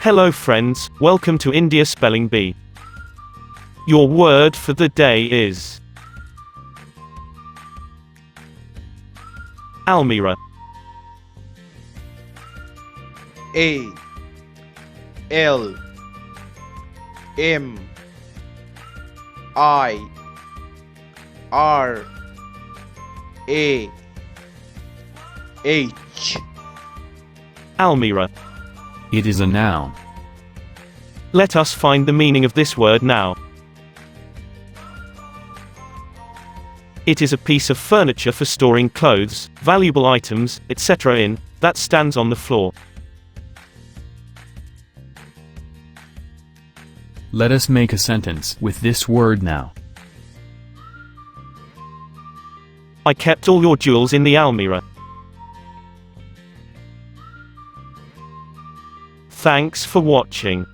Hello friends, welcome to India Spelling Bee. Your word for the day is Almirah. A L M I R A H. Almirah. It is a noun. Let us find the meaning of this word now. It is a piece of furniture for storing clothes, valuable items, etc. in, that stands on the floor. Let us make a sentence with this word now. I kept all your jewels in the Almirah. Thanks for watching.